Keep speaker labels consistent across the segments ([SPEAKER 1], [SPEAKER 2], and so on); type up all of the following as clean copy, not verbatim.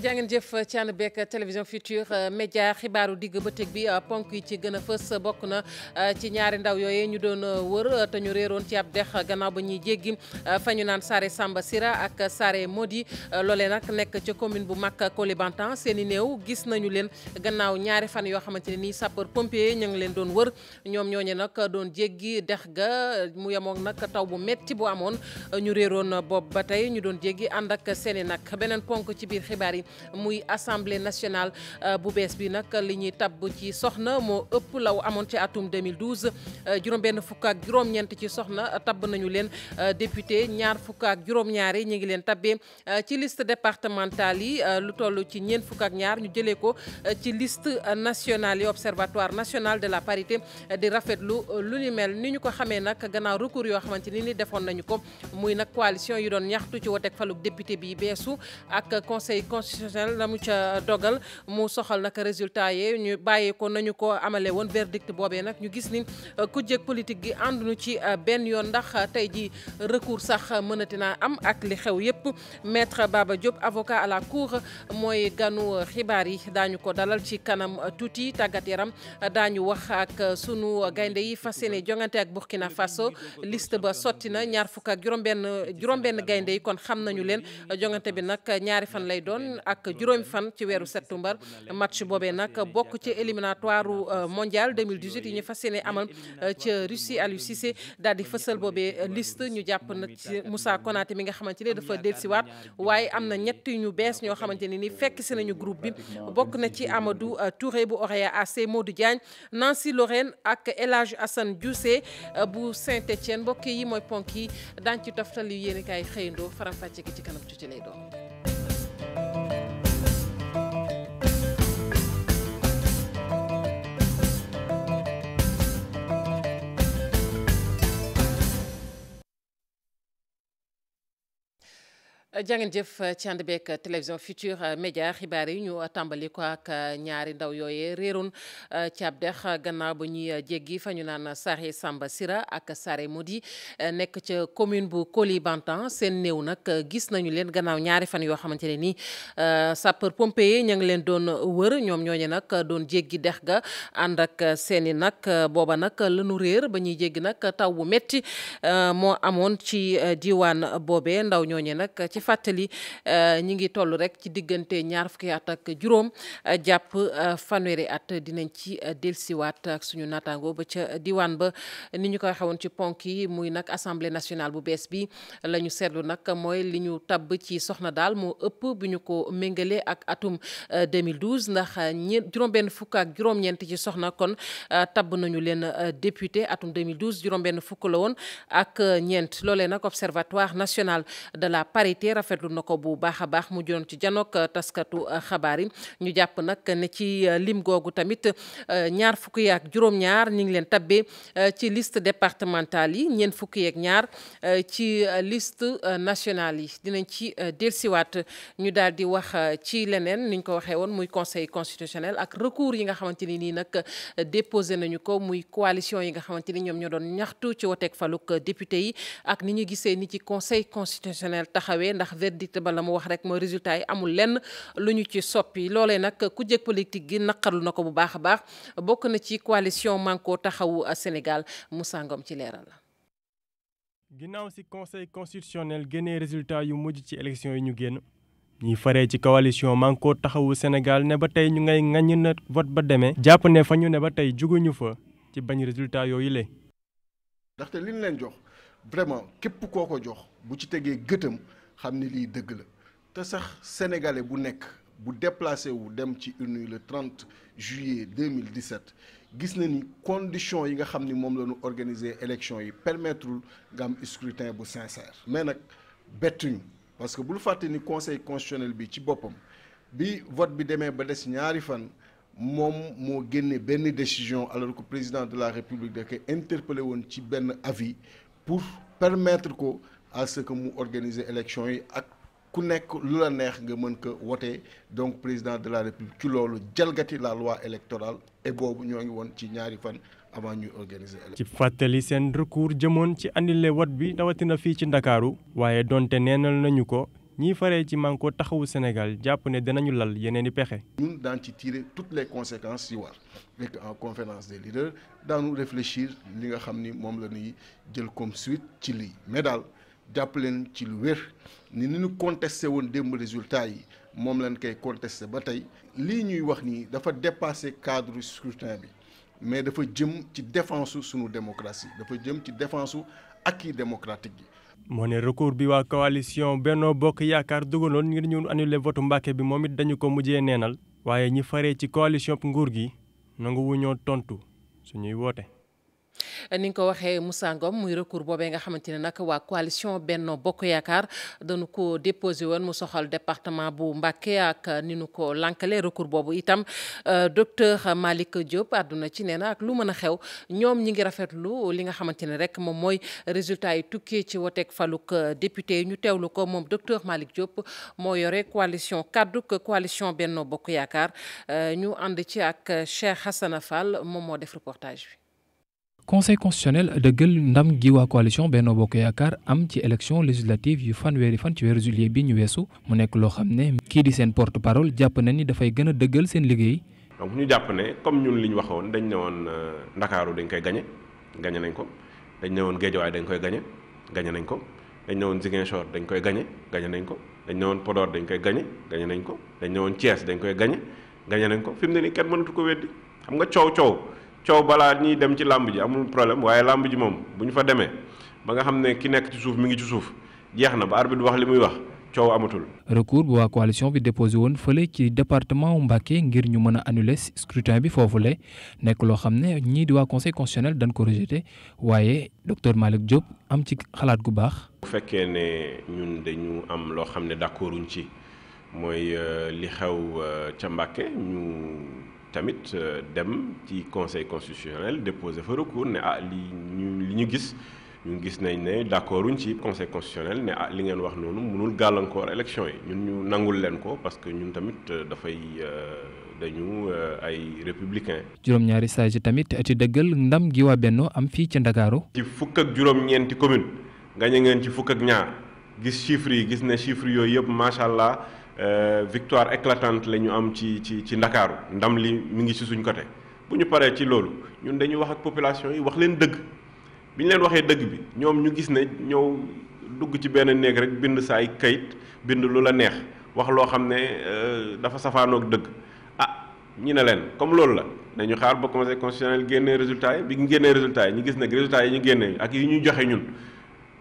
[SPEAKER 1] jàngeen jëf ci ànd beeg télévision Futurs Médias xibaaru digg bëccëg bi ponk yi ci gën a fës bokk na ci ñaari ndaw yooyu ñu doon wër te ñu réeroon ci ab dex gannaaw ba ñuy jéggi fa ñu naan Saare Samba Sira ak Saare Modi loolee nag nekk ca commune bu mag Koulibantang seen i néew gis nañu leen gannaaw ñaari fan yoo xamante ne nii sapeur pompier ñu ngi leen doon wër ñoom ñooñu nag doon jéggi dex ga mu yemoon nag taw bu metti bu amoon ñu réeroon boobu ba tey ñu doon jéggi ànd ak seen i nag beneen ponk ci biir xibaar yi muy assemblée nationale bu bees bi nag li ñuy tabb ci soxna moo ëpp law amoon ci atum 2012 juróom-benn fukk ak juróom-ñeent ci soxna tabb nañu leen député ñaar fukk ak juróom-ñaar yi ñu ngi leen tabbee ci liste départementale yi lu toll ci ñeent fukk ak ñaar ñu jëlee ko ci liste nationale yi observatoire national de la parité di rafetlu lu ni mel ni ñu ko xamee nag gannaaw recours yoo xamante ni defoon nañu ko muy nag coalition yu doon ñaxtu ci woteeg faluk député bi beesu ak conseil constitutionnel la mu ca dogal mu soxal nag résultat yi ñu bàyyee ko nañu ko amale woon verdict boobee nag ñu gis ni ku jég politique gi ànduñu ci benn yoon ndax tey ji recours sax mënati naa am ak li xew yépp maître Baba Diop avocat à la cour mooy ganu xibaar yi daañu ko dalal ci kanam tuuti tàggat yaram daañu wax ak sunu gaynde yi fas yéene jongante ak Burkina Faso liste ba sotti na ñaar fukk ak juróom-benn gaynde yi kon xam nañu leen jongante bi nag ñaari fan lay doon ak juróomi fan ci weeru septembre match boobee nag bokk ci éliminatoire mondial 2018 yi ñu fas yéene amal ca Russie. Aliou Cissé daal di fësal boobee liste ñu jàpp nag ci Moussa Konaté mi nga xamante ne dafa dellusiwaat waaye am na ñett ñu bees ñoo xamante ne ni fekk si nañu groupe bi bokk na ci Amadou Touré bu Orea AC, Modou Diagne, Nancy Lorraine ak El Hadj Assane Diousé bu Saint-Étienne. mbokk yi mooy ponk yi daañu ci toftal yu yéen kaay xëyandoo faram-fàcce gi ci kanam tuuti lay doon. jàngeen jëf ci ànd beeg télévision Futurs Médias xibaar yi ñu tàmbali ko ak ñaari ndaw yooyee réeroon ci ab dex gannaaw ba ñuy jéggi fa ñu naan Saare Samba Sira ak Saare Modi nekk ca commune bu Koulibantang seen néew nag gis nañu leen gannaaw ñaari fan yoo xamante ne nii sapeur pompier ña ngi leen doon wër ñoom ñooñu nag doon jéggi dex ga ànd ak seen i nag booba nag lanu réer ba ñuy jéggi nag taw bu metti moo amoon ci diwaan boobee ndaw ñooñu nag ci fàttali ñi ngi toll rek ci diggante ñaar fukki at ak juróom jàpp fanweeri at dinañ ci delsiwaat ak suñu naataango ba ca diwaan ba ni ñu ko waxee woon ci ponk yi muy nag assemblée nationale bu bees bi la ñu seetlu nag mooy li ñu tabb ci soxna daal moo ëpp bu ñu ko méngalee ak atum 2012 ndax juróom-benn fukk ak juróom-ñeent ci soxna kon tabb nañu leen député atum 2012 juróom-benn fukk la woon ak ñeent loolee nag observatoire national de la parité rafetlu na ko bu baax a baax mu joon ci janook taskatu xabaar yi ñu jàpp nag ne ci lim googu tamit ñaar fukki ak juróom-ñaar ñu ngi leen tabbee ci liste départementale yi ñeent fukki ak ñaar ci liste nationale yi dinañ ci delsiwaat ñu daal di wax ci leneen niñ ko waxee woon muy conseil constitutionnel ak recours yi nga xamante ni nii nag déposé nañu ko muy coalition yi nga xamante ni ñoom ñoo doon ñaxtu ci woteeg faluk député yi ak ni ñu gisee ni ci conseil constitutionnel taxawee ndax verdict ba la mu wax rek mooy résultat yi amul lenn lu ñu ci soppi loolee nag ku jég politique gi naqarlu na ko bu baax a baax bokk na ci coalition Manko Taxawu Sénégal. Moussa Ngom ci leeral la.
[SPEAKER 2] ginnaaw ci conseil constitutionnel génnee résultat yu mujj ci élection yi ñu génn ñi faree ci coalition Manko Taxawu Sénégal ne ba tey ñu ngay ŋaññ na vote ba demee jàpp ne fa ñu ne ba tey juguñu fa ci bañ résultat yooyu le
[SPEAKER 3] ndaxte li ñu leen jox vraiment képp koo ko jox bu ci tegee gëtam xam ni lii dëgg la te sax sénégalais bu nekk bu déplacé wu dem ci urne le 30 juillet 2017 gis na ni conditions yi nga xam ni moom la ñu organiser élection yi permettrul nga am scrutin bu sincère. mais nag bettuñu parce que bul fàtte ni conseil constitutionnel bi ci boppam bi vote bi demee ba des ñaari fan moom moo génne benn décision alors que président de la république da koy interpellé woon ci benn avis pour permettre ko à ce que mu organiser élection yi ak ku nekk lu la neex nga mën ko wote donc président de la république ci loolu jalgati la loi électorale et boobu ñoo ngi woon ci ñaari fan avant ñuy organiser élection.
[SPEAKER 2] ci fàttali seen recours jëmoon ci annulé vote bi rawatina fii ci Ndakaaru waaye donte neenal nañu ko ñiy faree ci Manko Taxawu Sénégal jàpp ne dinañu lal yeneen i pexe.
[SPEAKER 3] ñun daan ci tirer toutes les conséquences yi war fekk en conférence des leaders daanu réfléchir li nga xam ni moom la ñuy jël comme suite ci lii mais daal jàpp leen ci lu wér ni ñu contesté woon démb résultat yi moom lañ koy contesté ba tey lii ñuy wax nii dafa dépassé cadre scrutin bi mais dafa jëm ci défense sunu démocratie dafa jëm ci défense acquis démocratique yi.
[SPEAKER 2] moo ne recours bi waa coalition Benno Bokk Yaakaar dugaloon ngir ñu annulé votu Mbàkke bi moom it dañu ko mujjee neenal waaye ñi faree ci coalition nguur gi nangu wuñoo tontu suñuy woote.
[SPEAKER 1] ni nga ko waxee Moussa Ngom muy recours boobee nga xamante ne nag waa coalition Benno Bokk Yaakaar dañu ko déposé woon mu soxal département bu Mbacké ak ni nu ko lankale recours boobu itam docteur Malick Diop àdduna ci nee na ak lu mën a xew ñoom ñi ngi rafetlu li nga xamante ne rek moom mooy résultat yi tukkee ci woteeg faluk député yi ñu teewlu ko moom docteur Malick Diop moo yore coalition kaddu coalition Benno Bokk Yaakaar ñu ànd ci ak Cheikh Hassana Fall moom moo def reportage bi.
[SPEAKER 4] Conseil constitutionnel dëggal ndam gi waa coalition Benno Bokk Yaakaar am ci élection législative yu fanweeri fan ci weeru juillet bi ñu weesu mu nekk loo xam ne kii di seen porte parole jàpp na ni dafay gën a dëggal seen liggéey.
[SPEAKER 5] donc ñu jàpp ne comme ñun li ñu waxoon dañ ne woon Ndakaaru dañ koy gañe nañ ko dañ ne woon Géejawaay dañ koy gañe nañ ko dañ ne woon Ziguinchor dañ koy gañe nañ ko dañ ne woon Podor dañ koy gañe nañ ko dañ ne woon Thiès dañ koy gañe nañ ko fi mu ne nii kenn mënatu ko weddi xam nga coow balaa ñuy dem ci làmb ji amul problème waaye làmb ji moom bu ñu fa demee ba nga xam ne ki nekk ci suuf mi ngi ci suuf jeex na ba arbitre wax li muy wax coow amatul.
[SPEAKER 4] recours bu waa coalition bi déposé woon fële ci département Mbacké ngir ñu mën a annuler scrutin bi foofule nekk loo xam ne ñii di waa conseil constitutionnel dañ ko rejeté waaye docteur Malick Diop am ci xalaat gu baax.
[SPEAKER 5] bu fekkee ne ñun dañu am loo xam ne d'accorduñ ci mooy li xew ca Mbacké ñu. tamit dem ci conseil constitutionnel déposer fa recours ne li ñu gis nañ ne d'accorduñ ci conseil constitutionnel ne li ngeen wax noonu mënul gàllankoor élection yi ñun ñu nangul leen ko parce que ñun tamit dafay dañu ay républicain.
[SPEAKER 4] juróom-ñaari sages tamit ci dëggal ndam gi waa Benno am fii ci Ndakaaru.
[SPEAKER 5] ci fukk ak juróom-ñeenti commune gañe ngeen ci fukk ak ñaar gis chiffres yi gis ne chiffres yooyu yëpp macha allah. victoire éclatante la ñu am ci Ndakaaru ndam li mi ngi ci suñ côté bu ñu paree ci loolu ñun dañuy wax ak population yi wax leen dëgg bi ñu leen waxee dëgg bi ñoom ñu gis ne ñëw dugg ci benn néeg rek bind sa ay kayit bind lu la neex wax loo xam ne dafa safaanoog dëgg ñi ne leen comme loolu la nañu xaar ba conseil constitutionnel génnee résultat yi bi ñu génnee résultat yi ñu gis ne résultat yi ñu génnee ak yi ñuy joxe ñun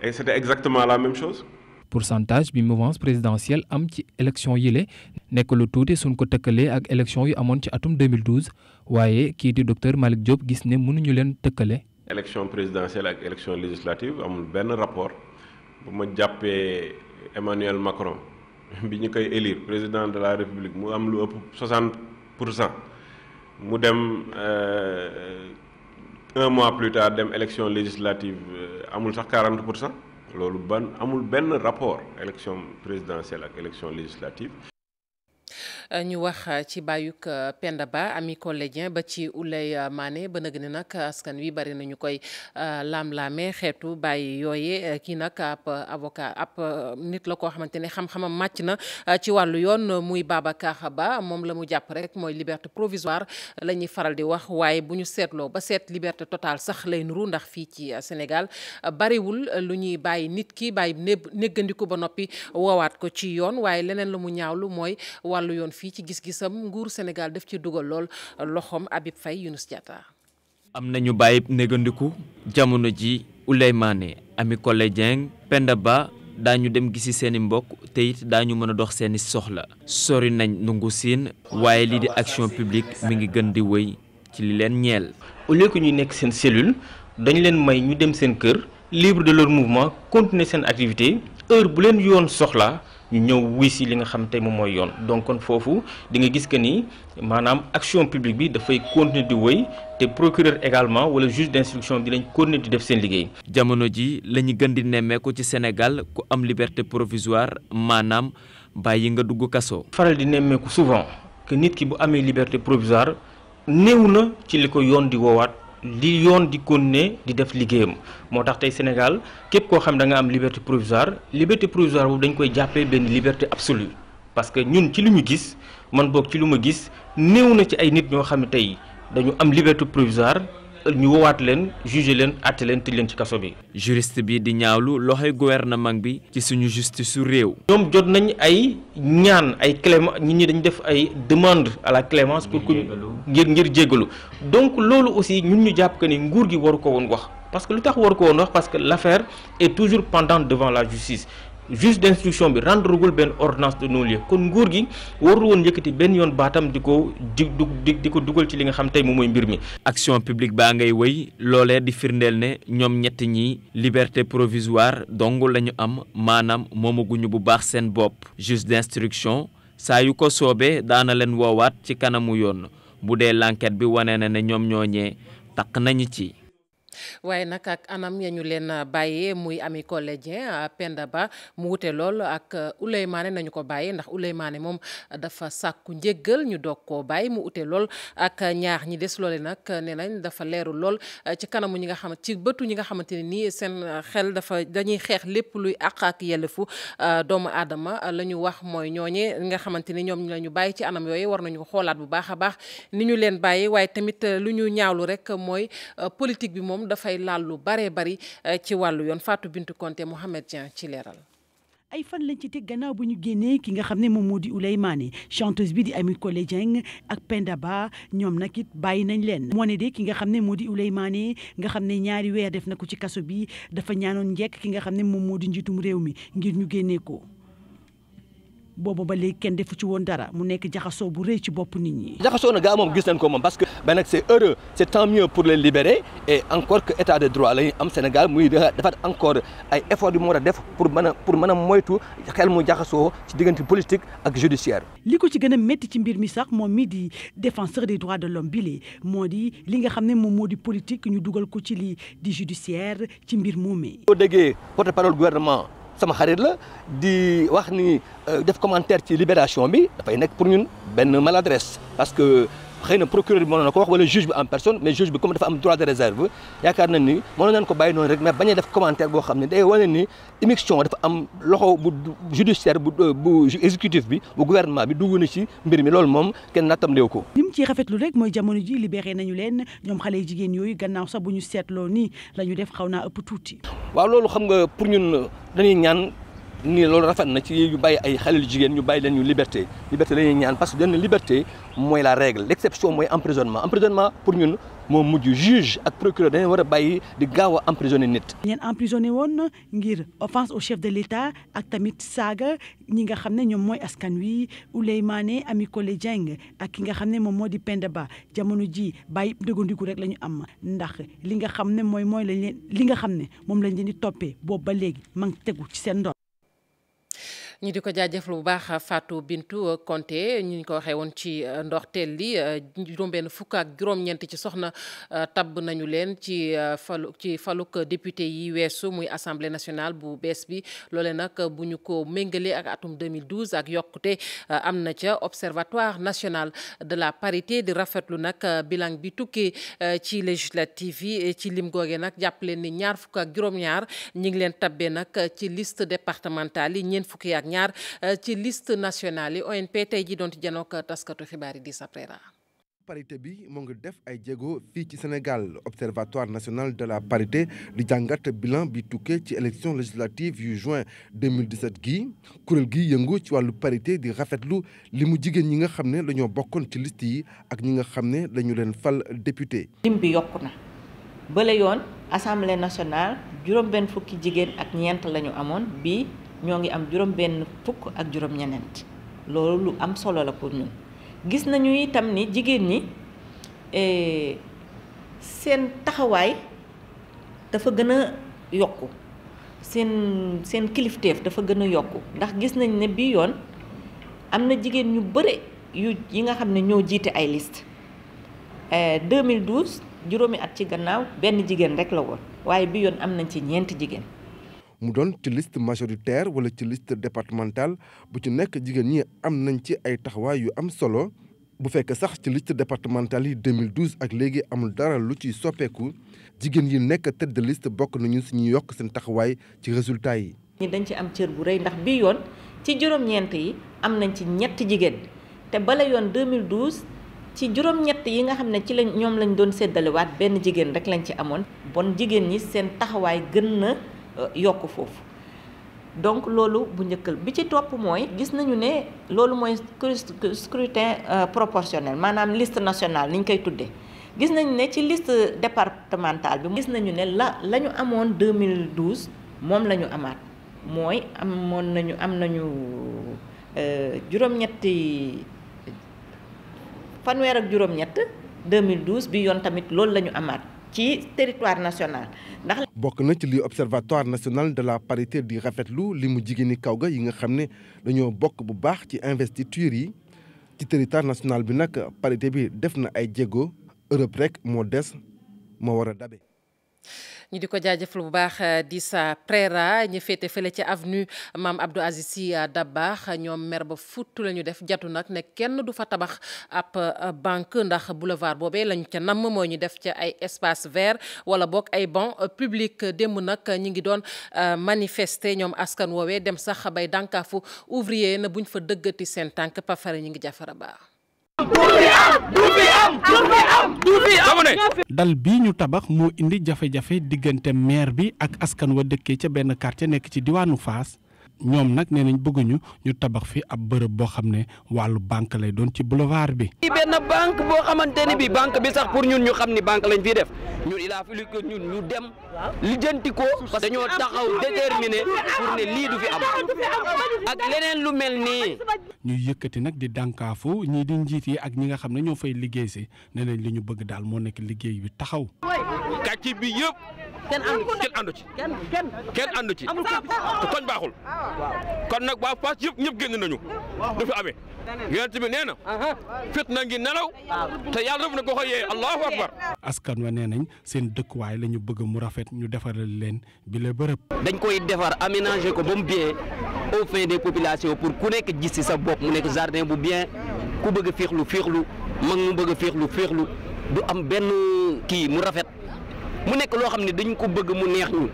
[SPEAKER 5] et c'était exactement la même chose.
[SPEAKER 4] pourcentage bi mouvance présidentielle am ci élection yile nekk lu tuuti suñ ko tëkkalee ak élection yu amoon ci atum 2012 waaye kii di docteur Malick Diop gis ne mënuñu leen tëkkale.
[SPEAKER 5] élection présidentielle ak élection législative amul benn rapport bu ma jàppee Emmanuel Macron bi ñu koy élire président de la République mu am lu ëpp 60% mu dem 1 mois plus tard dem élection législative amul sax 40%. loolu amul benn rapport élection présidentielle ak élection législative.
[SPEAKER 1] ñu wax ci bàyyuk Penda Ba ami collégien ba ci Ouleye Mané ba nag ne nag askan wi bari nañu koy laam-laame xeetu bàyyi yooye kii nag ab avocat ab nit la koo xamante ne xam-xamam màcc na ci wàllu yoon muy Babacar Ba moom la mu jàpp rek mooy liberté provisoire la ñuy faral di wax waaye bu ñu seetloo ba seet liberté totale sax lay nuru ndax fii ci Sénégal bariwul lu ñuy bàyyi nit ki bàyyi néggandiku ba noppi woowaat ko ci yoon waaye leneen la mu ñaawlu mooy wàllu yoon fii ci gis-gisam nguur Sénégal def ci dugal lool loxoom Habib Faye Younous Diatta.
[SPEAKER 6] am nañu bàyyi négandiku jamono ji Ouleye Mané ami collégien Penda Ba daañu dem gisi seeni mbokk te it daañu mën a dox seeni soxla sori nañ nungu siin waaye lii di action publique mi ngi gën di wëy ci li leen ñeel.
[SPEAKER 7] au lieu que ñuy nekk seen cellule dañ leen may ñu dem seen kër libre de leur mouvement continuer seen activité heure bu leen yoon soxla ñu ñëw wuy si li nga xam tey moom mooy yoon donc kon foofu di nga gis que ni maanaam action publique bi dafay continuer di wëy te procureur également wala juge d'instruction dinañ continuer di def seen liggéey.
[SPEAKER 6] jamono ji la ñu gën di nemmeeku ci Sénégal ku am liberté provisoire maanaam bàyyi nga dugg kaso.
[SPEAKER 7] faral di nemmeeku souvent que nit ki bu amee liberté provisoire néew na ci li ko yoon di woowaat li yoon di continuer di def liggéeyam moo tax tey Sénégal képp koo xam da nga am liberté provisoire boobu dañ koy jàppee benn liberté absolue parce que ñun ci li ñu gis man boog ci lu ma gis néew na ci ay nit ñoo xam ne tey dañu am liberté provisoire ñu woowaat leen juger leen àtte leen tëj leen ci kaso bi.
[SPEAKER 6] juriste bi di ñaawlu loxoy gouvernement bi ci suñu justice su réew.
[SPEAKER 7] ñoom jot nañ ay ñaan ay clémence nit ñi dañu def ay demande à la clémence pour que ngir jéggalu donc loolu aussi ñun ñu jàpp que ni nguur gi waru ko woon wax parce que lu tax waru ko woon wax parce que l'affaire est toujours pendante devant la justice. juge d'instruction bi rendregul benn ordonnance de non-lieu kon nguur gi warul woon yëkkati benn yoon baatam di ko dugal ci li nga xam tey moom mooy mbir mi.
[SPEAKER 6] action publique baa ngay wëy loolee di firndeel ne ñoom ñett ñi liberté provisoire dong lañu am maanaam moomaguñu bu baax seen bopp. juge d'instruction saa yu ko soobee daana leen woowaat ci kanamu yoon bu dee l'enquête bi wane na ne ñoom ñooñee taq nañu ci.
[SPEAKER 1] waaye nag ak anam ya ñu leen bàyyee muy Ami Collé Dieng Penda Ba mu wute lool ak Ouleymane nañu ko bàyyee ndax Ouleymane moom dafa sàkku njéggal ñu doog koo bàyyi mu wute lool ak ñaar ñi des loole nag nee nañ dafa leeru lool ci kanamu ñi nga xam ci bëtu ñi nga xamante ne nii seen xel dañuy xeex lépp luy àq ak yellefu doomu aadama la ñu wax mooy ñooñe nga xamante ni ñoom la ñu bàyyi ci anam yooyu war nañu ko xoolaat bu baax a baax ni ñu leen bàyyi waaye tamit lu ñu ñaawlu rek mooy politique bi moom dafay laal lu bare bari ci wàllu yoon Fatou Bintou Konté Mohamed Dieng ci leeral.
[SPEAKER 8] ay fan lañ ci teg gannaaw bu ñu génnee ki nga xam ne moom moo di Ouleymane chanteuse bi di Ami Collé Dieng ak Penda Ba ñoom nag it bàyyi nañ leen moo ne de ki nga xam ne moo di Ouleymane nga xam ne ñaari weer def na ko ci kaso bi dafa ñaanoon njekk ki nga xam ne moom moo di njiitum réew mi ngir ñu génnee ko boobu ba léegi kenn defu ci woon dara mu nekk jaxasoo bu rëy ci bopp nit ñi.
[SPEAKER 9] jaxasoo na gaa moom gis nañ ko moom parce que ben nag c'est heureux c'est tant mieux pour les libérer et encore que état de droit la ñu am Sénégal muy defaat encore ay efforts yu mu war a def pour mën a moytu xel mu jaxasoo ci diggante politique ak judiciaire.
[SPEAKER 8] li ko ci gën a métti ci mbir mi sax moom mi di défenseur des droits de l'homme bile moo di li nga xam ne moom moo di politique ñu dugal ko ci lii di judiciaire ci mbir moomee.
[SPEAKER 9] boo déggee porte-parole gouvernement. sama xarit la di wax ni def commentaire ci libération bi dafay nekk pour ñun benn maladresse parce que xëy na procureur bi mënoon na ko wax wala juge bi en personne mais juge bi comme dafa am droit de réserve yaakaar nañ ni mënoon nañ ko bàyyi noonu rek mais bañ a def commentaire boo xam ne day wane ni immixtion dafa am loxo bu judiciaire bu exécutif bi bu gouvernement bi dugg na ci mbir mi loolu moom kenn nattam léew ko.
[SPEAKER 8] li mu ciy rafetlu rek mooy jamono ji libéré nañu leen ñoom xale jigéen yooyu gannaaw sax bu ñu seetloo nii la ñu def xaw naa ëpp tuuti.
[SPEAKER 9] waaw loolu xam nga pour ñun dañuy ñaan. nii loolu rafet na ci ñu bàyyi ay xale yu jigéen ñu bàyyi leen ñu liberté la ñuy ñaan parce que dañ ne liberté mooy la règle l'exception mooy emprisonnement pour ñun moo mujj juge ak procureur dañu war a bàyyi di gaaw a emprisonné nit.
[SPEAKER 8] ñeen emprisonné woon ngir offense au chef de l'État ak tamit saaga ñi nga xam ne ñoom mooy askan wi Ouleymane Ami Collé Dieng ak ki nga xam ne moom moo di Penda Ba jamono ji bàyyi dëggandiku rek la ñu am ndax li nga xam ne mooy lañ leen li nga xam ne moom lañ leen di toppee boobu ba léegi ma ngi tegu ci seen ndox.
[SPEAKER 1] ñi di ko jaajëfal bu baax Fatou Bintou Konté ñu ko waxee woon ci ndorteel li juróom-benn fukk ak juróom-ñeent ci soxna tabb nañu leen ci faluk député yi weesu muy assemblée nationale bu bees bi loole nag bu ñu ko méngalee ak atum 2012 ak yokkute am na ca observatoire national de la parité di rafetlu nag bilan bi tukkee ci législative yi ci lim googe nag jàpp leen ni ñaar fukk ak juróom-ñaar ñi ngi leen tabbee nag ci liste départementale yi ñeent fukki ak ñaar ci liste nationale yi ONP tey ji doon ci janook taskatu xibaar yi di saprera
[SPEAKER 10] parité bi moo ngi def ay jéego fii ci Sénégal observatoire national de la parité di jàngat bilan bi tukkee ci élection législative yu juin 2017 gii kuréel gi yëngu ci wàllu parité di rafetlu li mu jigéen ñi nga xam ne dañoo bokkoon ci liste yi ak ñi nga xam ne dañu leen fal député.
[SPEAKER 11] lim bi yokku na bële yoon assemblée nationale juróom-benn fukki jigéen ak ñeent la ñu amoon bii ñoo ngi am juróom-benn fukk ak juróom-ñeneent loolu lu am solo la pour ñun. gis nañu itam ni jigéen ñi seen taxawaay dafa gën a yokku seen kilifteef dafa gën a yokku ndax gis nañ ne bii yoon am na jigéen ñu bëre yi nga xam ne ñoo jiite ay liste 2012 juróomi at ci gannaaw benn jigéen rek la woon waaye bii yoon am nañ ci ñeenti jigéen.
[SPEAKER 10] mu doon ci liste majoritaire wala ci liste départementale bu ci nekk jigéen ñi am nañ ci ay taxawaay yu am solo bu fekk sax ci liste départementale yi 2012 ak léegi amul dara lu ciy soppeeku jigéen yi nekk tête de liste bokk nañu si ñuy yokk seen taxawaay ci résultat yi.
[SPEAKER 11] ñi dañ ci am cër bu rëy ndax bii yoon ci juróom-ñeent yi am nañ ci ñetti jigéen te bala yoon 2012 ci juróom-ñett yi nga xam ne ci lañ ñoom lañ doon séddalewaat benn jigéen rek lañ ci amoon bon jigéen ñi seen taxawaay gën na yokk foofu. donc loolu bu njëkkal bi ci topp mooy gis nañu ne loolu mooy scrutin proportionnel maanaam liste nationale ni ñu koy tuddee gis nañu ne ci liste départementale bi gis nañu ne la ñu amoon 2012 moom la ñu amaat mooy am nañu juróom-ñetti fanweer ak juróom-ñett 2012 bi yoon tamit loolu la ñu amaat ci territoire national ndax.
[SPEAKER 10] bokk na ci li observatoire national de la parité di rafetlu li mu jigéeni kaw ga yi nga xam ne dañoo bokk bu baax ci investiture yi ci territoire national bi nag parité bi def na ay jéego Europe rek moo des moo war a dabe.
[SPEAKER 1] ñu di ko jaajëfal bu baax di sa Préra ñu féete fële ci avenue Mame Abdou Aziz Sy Dabakh ñoom mer ba futt la ñu def jatu nag ne kenn du fa tabax ab banque ndax boulevard boobee lañu ca namm mooy ñu def ca ay espace vert wala boog ay banc public démb nag ñi ngi doon manifester ñoom askan woowee dem sax bay dànkaafu ouvrier na buñ fa dëggati seen tànk pafare ñi ngi jafara baax.
[SPEAKER 12] dal bii ñu tabax moo indi jafe-jafe diggante maire bi ak askan wa dëkkee ca benn quartier nekk ci diwaanu Fass ñoom nag nee nañ bëgguñu ñu tabax fi ab bërëb boo xam ne wàllu banque lay doon ci boulevard bi.
[SPEAKER 13] benn banque boo xamante ni bi banque bi sax pour ñun ñu xam ni banque lañ fiy def ñun il a fallu que ñun ñu dem lijjanti ko parce que dañoo taxaw déterminé pour ne lii du fi am ak leneen lu mel nii.
[SPEAKER 12] ñu yëkkati nag di dànkaafu ñii di njiit yi ak ñi nga xam ne ñoo fay liggéey si nee nañ li ñu bëgg daal moo nekk liggéey bi taxaw.
[SPEAKER 13] kàcc bi yëpp. kenn àndu ci kenn àndu ci te koñ baaxul kon nag waa Fass yëpp ñëpp génn nañu du fi amee yonent bi nee na fit na ngi nelaw te yàlla def na ko xëyee allahu akbar.
[SPEAKER 12] askan wa nee nañ seen dëkkuwaay la ñu bëgg mu rafet ñu defaral leen bi la bërëb.
[SPEAKER 13] dañ koy defar aménager ko ba mu bien au fin des populations pour ku nekk gis ci sa bopp mu nekk jardin bu bien ku bëgg a féexlu mag mu bëgg a féexlu du am benn kii mu rafet. mu nekk loo xam ne dañ ko bëgg mu neex ñu.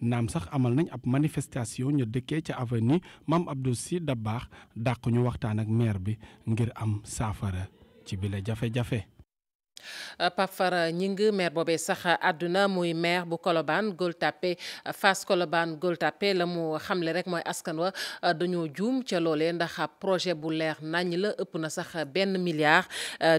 [SPEAKER 12] naam sax amal nañ ab manifestation ñu dëkkee ca avenue Mame Abdou Sy Dabakh dàq ñu waxtaan ak maire bi ngir am saafara ci bile jafe-jafe.
[SPEAKER 1] Pape Fara Gningue maire boobee sax àdduna muy maire bu Colobane Gueule Tapée Fass Colobane Gueule Tapée la mu xamle rek mooy askan wa dañoo juum ca loolee ndax projet bu leer nañ la ëpp na sax $1 milliard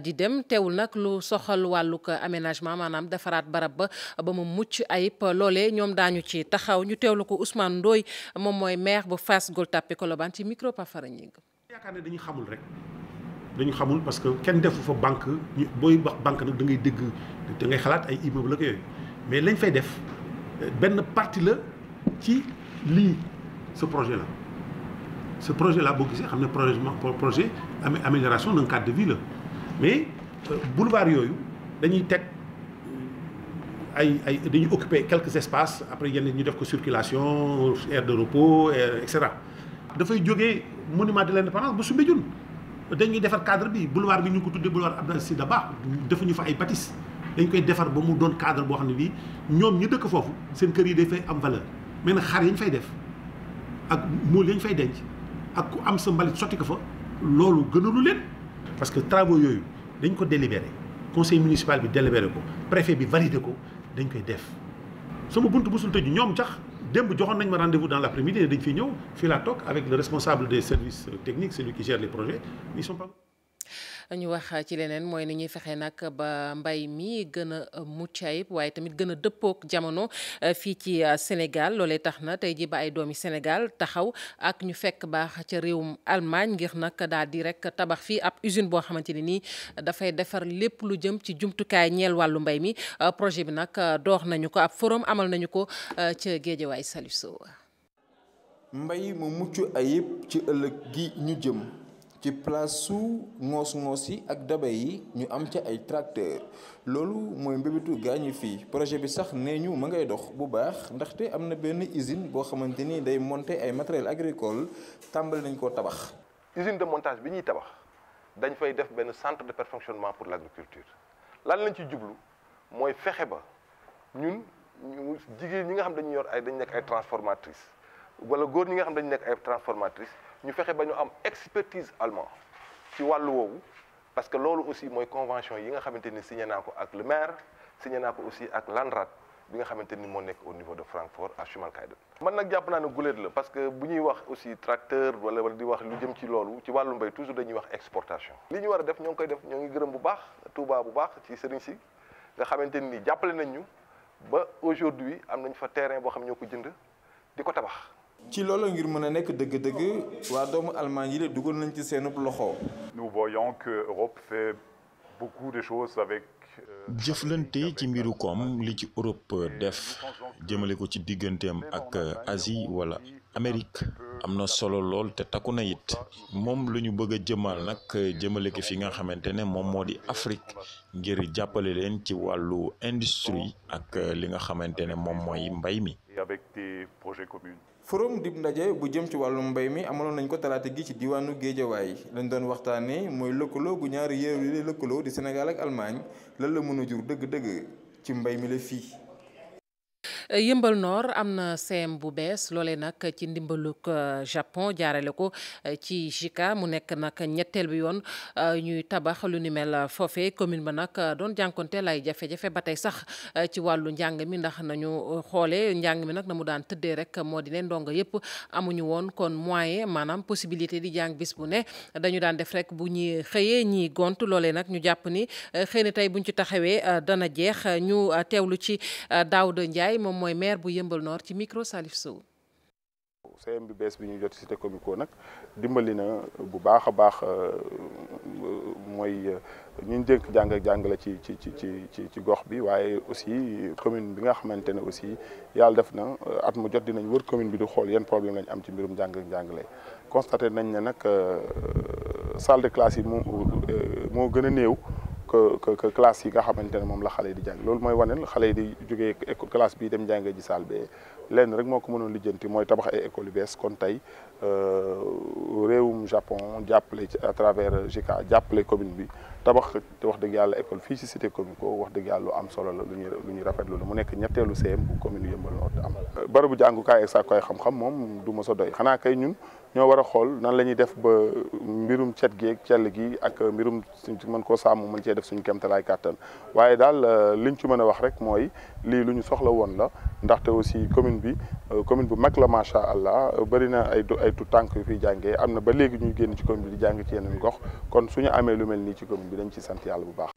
[SPEAKER 1] di dem teewul nag lu soxal wàllug aménagement maanaam defaraat barab ba mu mucc ayib loolee ñoom daañu ci taxaw ñu teewlu ko Ousmane Ndoye moom mooy maire bu Fass Gueule Tapée Colobane ci micro Pape Fara Gningue.
[SPEAKER 14] yaakaar ne dañu xamul rek. dañu xamul parce que kenn defu fa banque booy wax banque nag da ngay dégg da ngay xalaat ay immeuble ak yooyu mais lañ fay def benn partie la ci lii ce projet là boo gisee xam ne projet amélioration d'un cadre de vie la mais boulevard yooyu dañuy teg ay dañuy occuper quelques espaces après yenn ñu def ko circulation aire de repos et cetera dafay jógee monument de l'indépendance ba Soumbédioune dañuy defar cadre bi boulevard bi ñu ngi ko tuddee boulevard Abdou Aziz Sy Dabakh defuñu fa ay bâtisses dañ koy defar ba mu doon cadre boo xam ne bii ñoom ñu dëkk foofu seen kër yi day fay am valeur mais nag xar yañ fay def ak mool yañ fay denc ak ku am sa mbalit sotti ko fa loolu gënalu leen. parce que travaux yooyu dañ ko délibéré conseil municipal bi délibéré ko préfet bi validé ko dañ koy def sama buntu musul tëju ñoom sax. démb joxoon nañ ma rendez-vous dans l'après-midi dañ fi ñëw fii laa toog avec le responsable des services techniques celui qui gère les projets ils sont pas.
[SPEAKER 1] ñu wax ci leneen mooy ni ñuy fexe nag ba mbay mi gën a mucc ayib waaye tamit gën a dëppook jamono fii ci Sénégal loolee tax na tey ji ba ay doomi Sénégal taxaw ak ñu fekk baax ca réewum Allemagne ngir nag daal di rek tabax fii ab usine boo xamante ne nii dafay defar lépp lu jëm ci jumtukaay ñeel wàllu mbay mi projet bi nag door nañu ko ab forum amal nañu ko ca Guédiawaye Salif Sow.
[SPEAKER 15] mbay mu mucc ayib ci ëllëg gi ñu jëm. ci place su ngoos-ngoos yi ak daba yi ñu am ca ay tracteur loolu mooy mbébétu gaañu fii projet bi sax nee ñu ma ngay dox bu baax ndaxte am na benn usine boo xamante ni day monter ay matériel agricole tàmbali nañ koo tabax.
[SPEAKER 16] usine de montage bi ñuy tabax dañ fay def benn centre de perfectionnement pour l'agriculture lan lañ ci jublu mooy fexe ba ñun jigéen ñi nga xam dañu yor ay dañ nekk ay transformatrices wala góor ñi nga xam dañu nekk ay transformatrices ñu fexe ba ñu am expertise allemand ci wàllu woowu parce que loolu aussi mooy convention yi nga xamante ni signé naa ko ak le maire signé naa ko aussi ak l'ANRAD bi nga xamante ni moo nekk au niveau de Francfort à Schmalkalden. man nag jàpp naa ne guléet la parce que bu ñuy wax aussi tracteur wala di wax lu jëm ci loolu ci wàllu mbay toujours dañuy wax exportation. li ñu war a def ñoo ngi koy def ñoo ngi gërëm bu baax Touba bu baax ci sëriñ si nga xamante ni jàppale nañ ñu ba aujourd'hui am nañ fa terrain boo xam ñoo ko jënd di ko tabax.
[SPEAKER 15] ci loolu ngir mën a nekk dëgg-dëgg waa doomu Allemagne yi la dugal nañ ci seenub loxo.
[SPEAKER 17] Nous voyons que Europe fait beaucoup de choses avec.
[SPEAKER 18] jëflante ci mbiru koom li ci Europe def jëmale ko ci digganteem ak Asie wala Amérique am na solo lool te takku na it moom lu ñu bëgg a jëmal nag jëmale ko fi nga xamante ne moom moo di Afrique ngir jàppale leen ci wàllu industrie ak li nga xamante ne moom mooy mbay mi.
[SPEAKER 17] avec des projets communs.
[SPEAKER 15] forum dib ndaje bu jëm ci wàllu mbay mi amaloon nañ ko talaata gi ci diwaanu Géejawaay lañ doon waxtaanee mooy lëkkaloo gu ñaari réew yi lëkkaloo di Sénégal ak Allemagne lan la mën a jur dëgg-dëgg ci mbay mi la fii.
[SPEAKER 1] Yëmbal Nord am na CEM bu bees loolee nag ci ndimbalug Japon jaarale ko ci JICA mu nekk nag ñetteel bi yoon ñuy tabax lu ni mel foofee commune ba nag doon jànkonteel ay jafe-jafe ba tey sax ci wàllu njàng mi ndax nañu xoolee njàng mi nag na mu daan tëddee rek moo di ne ndongo yëpp amuñu woon kon moyen maanaam possibilité di jàng bis bu ne dañu daan def rek bu ñuy xëyee ñiy gont loolee nag ñu jàpp ni xëy na tey buñ ci taxawee dana jeex ñu teewlu ci Daouda Ndiaye moom mooy maire bu Yëmbal Nord ci micro Salif Sow.
[SPEAKER 19] CEM bi bees bi ñu jot cité comico nag dimbali na bu baax a baax mooy ñun jënk jàng ak jàngale ci gox bi waaye aussi commune bi nga xamante ne aussi yàlla def na at mu jot dinañ wër commune bi di xool yan problème lañ am ci mbirum jàng ak jàngale constaté nañ ne nag salle de classe yi moo gën a néew que classe yi nga xamante ne moom la xale yi di jàng loolu mooy wane xale yi di jógee classe bi dem jàngee ji salle bi lenn rek moo ko mënoon lijjanti mooy tabax ay école yu bees kon tey réewum Japon jàppale à travers JICA jàppale commune bi tabax te wax dëgg yàlla école fii ci cité comico wax dëgg yàlla lu am solo la lu ñuy rafetlu la mu nekk ñetteelu CEM bu commune Yeumbeul Nord am barabu jàngukaay ak sàkkuwaay xam-xam moom du mos a doy xanaa kay ñun ñoo war a xool nan la ñuy def ba mbirum cet gi ak cell gi ak mbirum mën koo sàmm mën cee def suñu kéemtalaay kàttan waaye daal liñ ci mën a wax rek mooy lii lu ñu soxla woon la ndaxte aussi commune bi commune bu mag la macha allah bëri na ay tout tànk yu fiy jàngee am na ba léegi ñuy génn ci commune bi di jàng ci yeneen gox kon suñu amee lu mel nii ci commune bi dañ ci sant yàlla bu baax.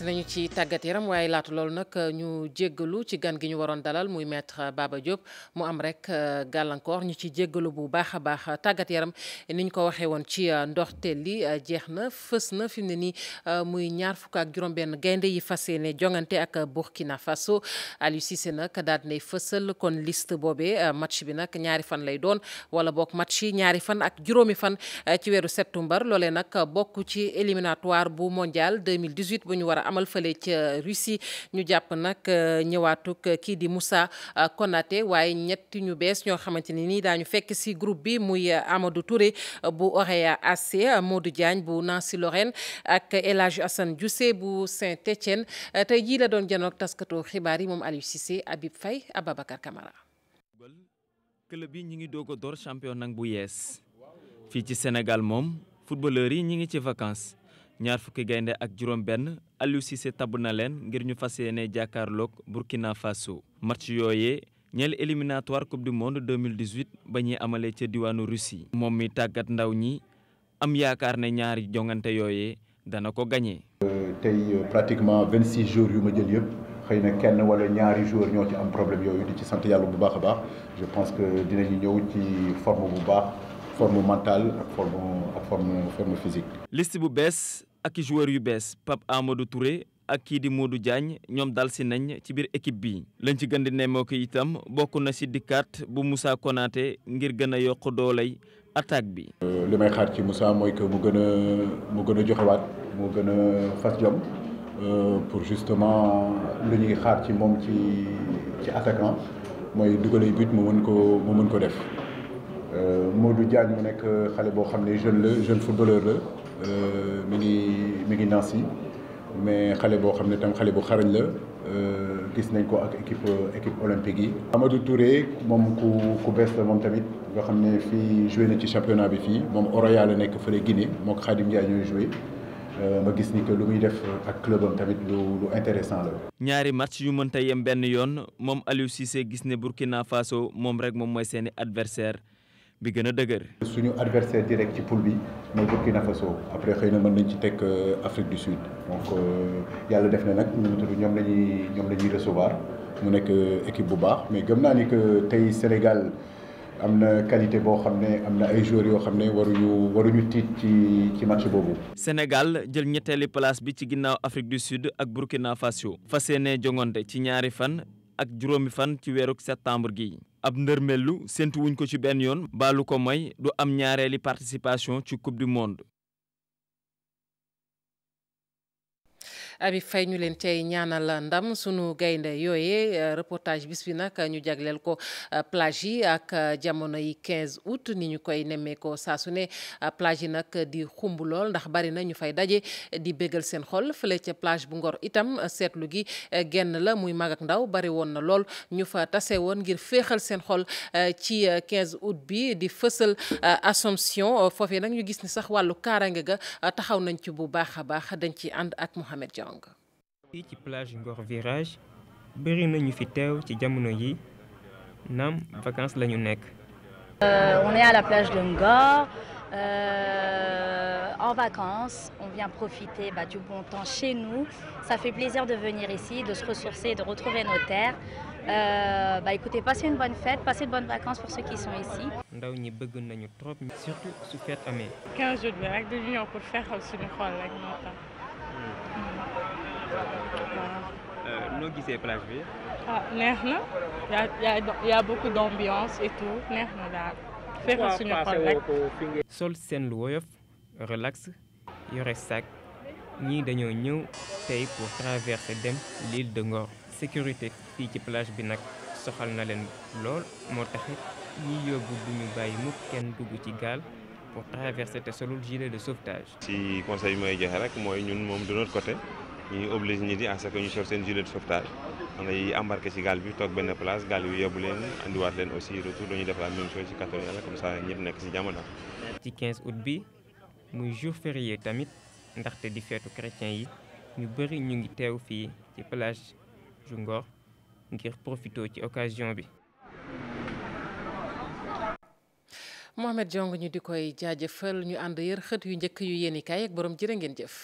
[SPEAKER 1] nañu ci tàggat yaram waaye laatu loolu nag ñu jéggalu ci gan gi ñu waroon dalal muy maître Baba Diop mu am rek gàllankoor ñu ci jéggalu bu baax a baax tàggat yaram ni ñu ko waxee woon ci ndorteel li jeex na fës na fi mu ne nii muy ñaar fukk ak juróom-benn gaynde yi fas yéene jongante ak Burkina Faso Aliou Cissé nag daal di nay fësal kon liste boobee match bi nag ñaari fan lay doon wala bokk match yi ñaari fan ak juróomi fan ci weeru septembre loolee nag bokk ci éliminatoire bu mondial 2018 bu ñu war a amal fële ca Russie ñu jàpp nag ñëwaatuk kii di Moussa Konaté waaye ñetti ñu bees ñoo xamante ni nii daañu fekk si groupe bi muy Amadou Touré bu Orea AC Modou Diagne bu Nancy Lorraine ak El Hadj Assane Diousé bu Saint-Étienne tey jii la doon janook taskatu xibaar yi moom Aliou Cissé Habib Faye Ababacar Camara.
[SPEAKER 6] club yi ñi ngi doog a door championnat bu yees fii ci Sénégal moom footballeur yi ñi ngi ci vacances ñaar fukki gaynde ak juróom benn Aliou Cissé tabb na leen ngir ñu fas yéene jàkkaarloog Burkina Faso match yooyee ñeel éliminatoire coupe du monde 2018 ba ñuy amalee ca diwaanu Russie moom mi tàggat ndaw ñi am yaakaar ne ñaari jongante yooyee dana ko gagné.
[SPEAKER 20] tey pratiquement 26 jours yu ma jël yëpp xëy na kenn wala ñaari joueurs ñoo ci am problème yooyu di ci sant yàlla bu baax a baax je pense que dinañu ñëw ci forme bu baax forme mentale ak forme physique.
[SPEAKER 6] liste bu bees ak i joueurs yu bees Pape Amadou Touré ak kii di Modou Diagne ñoom dal si nañ ci biir équipe bi lañ ci gën di nemmoo ko itam bokk na si dikkaat bu Moussa Konaté ngir gën a yokk dooley attaque bi.
[SPEAKER 20] li may xaar ci Moussa mooy que mu gën a joxewaat moo gën a fas jom pour justement lu ñuy xaar ci moom ci attaquant mooy dugalay but mu mën ko def Modou Diagne mu nekk xale boo xam ne jeune footballeur la mi ngi Nancy mais xale boo xam ne tam xale bu xarañ la gis nañ ko ak équipe olympique yi. Amadou Touré moom ku bees la moom tamit nga xam ne fii joué na ci championnat bi fii moom Oroya la nekk fële Guinée moo ko Khadim Ndiaye ñooy joué ma gis ni que lu muy def ak clubam tamit lu intéressant la.
[SPEAKER 6] ñaari match yu mënta yem benn yoon moom Aliou Cissé gis ne Burkina Faso moom rek moom mooy seeni adversaire bi gën a dëgër.
[SPEAKER 20] suñu adversaire direct ci poule bi mooy Burkina Faso après xëy na mën nañ ci teg Afrique du Sud donc yàlla def na nag ñoom lañuy recevoir mu nekk équipe bu baax mais gëm naa ni que tey Sénégal am na qualité boo xam ne am na ay joueurs yoo xam ne waruñu tiit ci match boobu.
[SPEAKER 6] Sénégal jël ñetteeli place bi ci ginnaaw Afrique du Sud ak Burkina Faso fas yéene jongante ci ñaari fan ak juróomi fan ci weeru septembre gi. ab ndërmellu séntu wuñ ko ci benn yoon baalu ko mooy du am ñaareeli participation ci coupe du monde.
[SPEAKER 1] Abi Faye ñu leen cay ñaanal ndam sunu gaynde yooyee reportage bis bi nag ñu jagleel ko plage yi ak jamono yi 15 août ni ñu koy nemmeekoo saa su ne plage yi nag di xumb lool ndax bari na ñu fay daje di bégal seen xol fële ca plage bu Ngor itam seetlu gi genn la muy mag ak ndaw bari woon na lool ñu fa tase woon ngir féexal seen xol ci 15 août bi di fësal Assomption foofee nag ñu gis ni sax wàllu kaarange ga taxaw nañ ci bu baax a baax dañ ci ànd ak Mohamed Diong.
[SPEAKER 21] fii ci plage Ngor Virage bëri na ñu fi teew ci jamono yi naam vacances la ñu nekk.
[SPEAKER 22] On est à la plage de Ngor en vacances. On vient profiter du bon temps chez nous. Ça fait plaisir de venir ici, de se ressourcer, de retrouver nos terres. Écoutez, passez une bonne fête, passez de bonnes vacances pour ceux qui sont ici.
[SPEAKER 21] ndaw ñi bëgg nañu trop surtout su fête amee.
[SPEAKER 23] 15 jours bi rek dañu ñëw pour fexal suñu xol rek moo tax.
[SPEAKER 21] noo gisee plage bi.
[SPEAKER 23] neex na y a beaucoup d'ambiance et tout neex na daal fexal suñu xol rek.
[SPEAKER 21] sol seen lu woyof relax yore sac ñii dañoo ñëw tey pour traverser dem l'île de Ngor. sécurité fii ci plage bi nag soxal na leen lool moo taxit ñi yóbbu duñu bàyyi mukk kenn dugg ci gaal pour traverser te solul gilet de sauvetage.
[SPEAKER 5] ci conseil bi may joxe rek mooy ñun moom de notre côté ñu oblige nit yi à ce que ñu sol seen gilet de sauvetage xam ngay embarqué ci gaal bi toog benn place gaal bi yóbbu leen andiwaat leen aussi retour dañuy def la même chose ci kàttanu Yàlla comme ça ñëpp nekk ci jàmm daal.
[SPEAKER 21] ci 15 août bi muy jour férié tamit ndaxte di feetu chrétien yi ñu bëri ñu ngi teew fii ci plage ju Ngor ngir profité ci occasion bi.
[SPEAKER 1] Mohamed Diong ñu di koy jaajëfal ñu ànd yër xët yu njëkk yu yéenikaay ak borom jërë ngeen jëf.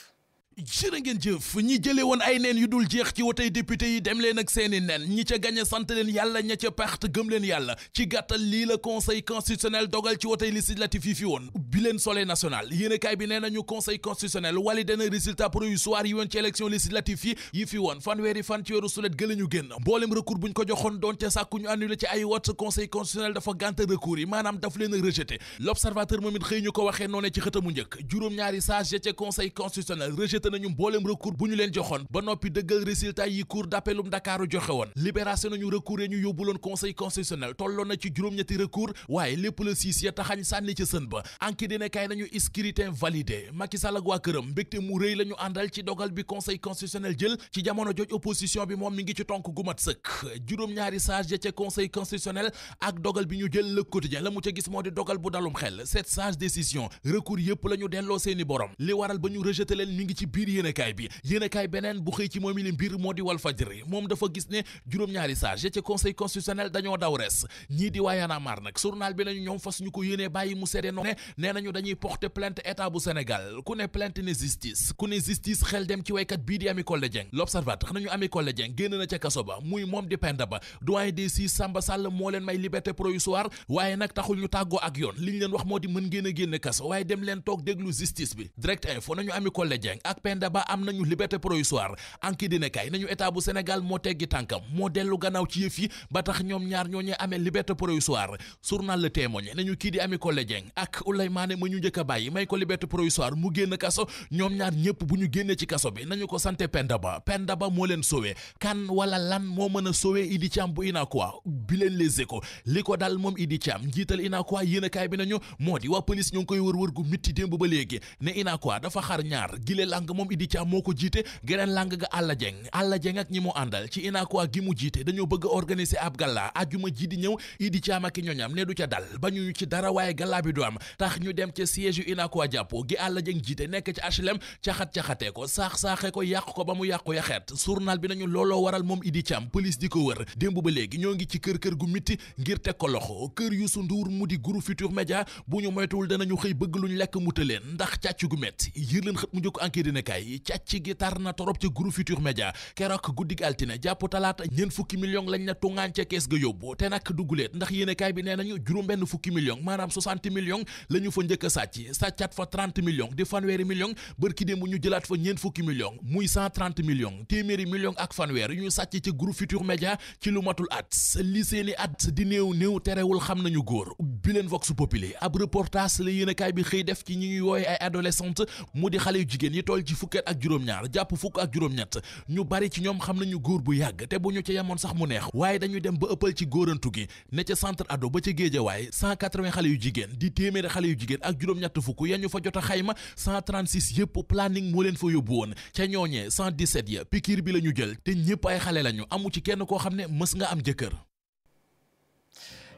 [SPEAKER 24] jërë ngeen jëf ñi jëlee woon ay neen yu dul jeex ci wotey député yi dem leen ak seeni nen ñi ca gañe sant leen yàlla ña ca perte gëm leen yàlla ci gàttal lii la conseil constitutionnel dogal ci wotey législatif yi fi woon bi leen soleil national yéenekaay bi nee nañu conseil constitutionnel validé na résultat provisoire yi woon ci élection législative yi fi woon fanweeri fan ci weeru sulet gëla ñu génn mboolem recours buñ ko joxoon doon ca sàkku ñu annulé ci ay wot conseil constitutionnel dafa gànta recours yi maanaam daf leen a rejeté l'observateur moom it xëy ñu ko waxee noone ci xëtamu njëkk juróom-ñaari sage ca conseil constitutionnel rejeté nañu mboolem recours bu ñu leen joxoon ba noppi dëggal résultat yi cour d'appelum Dakaaru joxe woon libération nañu recours ñu yóbbuloon conseil constitutionnel tolloon na ci juróom-ñetti recours waaye lépp la siis ya taxañ sànni ca sën ba anki dina kay nañu scrutin validé Macky Sall ak waa këram mbégte mu rëy la ñu àndal ci dogal bi conseil constitutionnel jël ci jamono joj opposition bi moom mi ngi ci tonk gu mat sëkk juróom-ñaari sage ya ca conseil constitutionnel ak dogal bi ñu jël Le Quotidien la mu ca gis moo di dogal bu dalum xel cette sage décision recours yëpp la ñu delloo seeni borom li waral ba ñu rejeté leen mi ngi ci biir yéenekaay bi yéenekaay beneen bu xëy ci moom li mbir moo di Walfadjri moom dafa gis ne juróom-ñaari sage ca conseil constitutionnel dañoo daw res ñii di waa Y'en a marre nag journal bi nañu ñoom fas ñu ko yéenee bàyyi mu seede no ne nee nañu dañuy porter plainte état bu Sénégal ku ne plainte ne justice ku ne justice xel dem ci waykat bii di Ami Collé Dieng l'observateur nañu Ami Collé Dieng génn na ca kaso ba muy moom di Penda Ba doyen des juges Samba Sall moo leen may liberté provisoire waaye nag taxul ñu tàggoo ak yoon li ñu leen wax moo di mën ngeen a génn kaso waaye dem leen toog déglu justice bi direct info nañu Ami Collé Dieng ak ak Penda Ba am nañu liberté provisoire anki dina kay nañu état bu Sénégal moo teggi tànkam moo dellu gannaaw ci yëf yi ba tax ñoom ñaar ñooñee amee liberté provisoire. journal Le Témoin nañu kii di Ami Collé Dieng ak Ouleymane ma ñu njëkk a bàyyi may ko liberté provisoire mu génn kaso ñoom ñaar ñëpp bu ñu génnee ci kaso bi nañu ko sante Penda Ba moo leen sauvé kan wala lan moo mën a sauvé Idi Thiam bu Unacois bi leen Les Échos li ko dal moom Idi Thiam njiital Unacois yéenekaay bi nañu moo di waa police ñu ngi koy wër gu mitti démb ba léegi ne Unacois dafa xar ñaar gile lang moom Idi Thiam moo ko jiite geneen lang ga Alla Dieng ak ñi mu àndal ci Unacois gi mu jiite dañoo bëgg a organiser ab gala ajuma ji di ñëw Idi Thiam ak ñoñam ne du ca dal ba ñu ci dara waaye gala bi du am tax ñu dem ca siège yu Unacois jàppo gi Alla Dieng jiite nekk ci HLM caxatee ko saaxee ko yàq ko ba mu yàqu yaxeet journal bi nañu looloo waral moom Idi Thiam police di ko wër démb ba léegi ñoo ngi ci kër gu mitti ngir teg ko loxo kër Youssou Ndour mu di groupe Futurs Médias bu ñu moytuwul danañu xëy bëgg luñ lekk mu tëleen ndax càcc gu metti yër leen xët mu njëkk enquête dina kay càcc gi tar na torop ca groupe Futurs Médias keroog guddig altine jàpp talaata ñeent fukki million lañ na tungaañ ca kees ga yóbbu te nag dugguleet ndax yéenekaay bi nee nañu juróom benn fukki million maanaam 60 millions la ñu fa njëkk a sàccaat fa 30 millions di fanweeri millions bërki démb ñu jëlaat fa ñeent fukki millions muy 130 millions téeméeri millions ak fanweer yu ñu sàcc ci groupe Futurs Médias ci lu matul at li seeni at di néew terewul xam nañu góor bi leen Vox Populi ab reportage la yéenekaay bi xëy def ci ñi ñuy wooye ay adolescente mu di xale yu jigéen yi toll ci fukket ak juróom-ñaar jàpp fukk ak juróom-ñett ñu bari ci ñoom xam nañu góor bu yàgg te bu ñu ca yemoon sax mu neex waaye dañuy dem ba ëppal ci góorantu gi ne ca centre ado ba ca Géejawaay 180 xale yu jigéen di téeméeri xale yu jigéen ak juróom-ñett fukk ya ñu fa jot a xayma 136 yëpp planning moo leen fa yóbbu woon ca ñooñee 117 ya pikiir bi la ñu jël te ñëpp ay xale lañu amu ci kenn koo xam ne mës nga am jëkkër.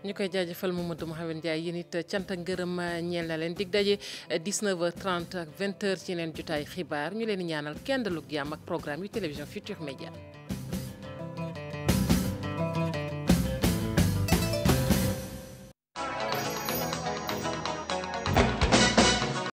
[SPEAKER 1] ñu koy jaajëfal Mamadou Mouhamed Ndiaye yéen it cant ak ngërëm ñeel na leen dig daje 19h30 ak 20h ci yeneen jotaay xibaar ñu leen di ñaanal kenn dalug jàmm ak programme yu télévision Futurs Médias.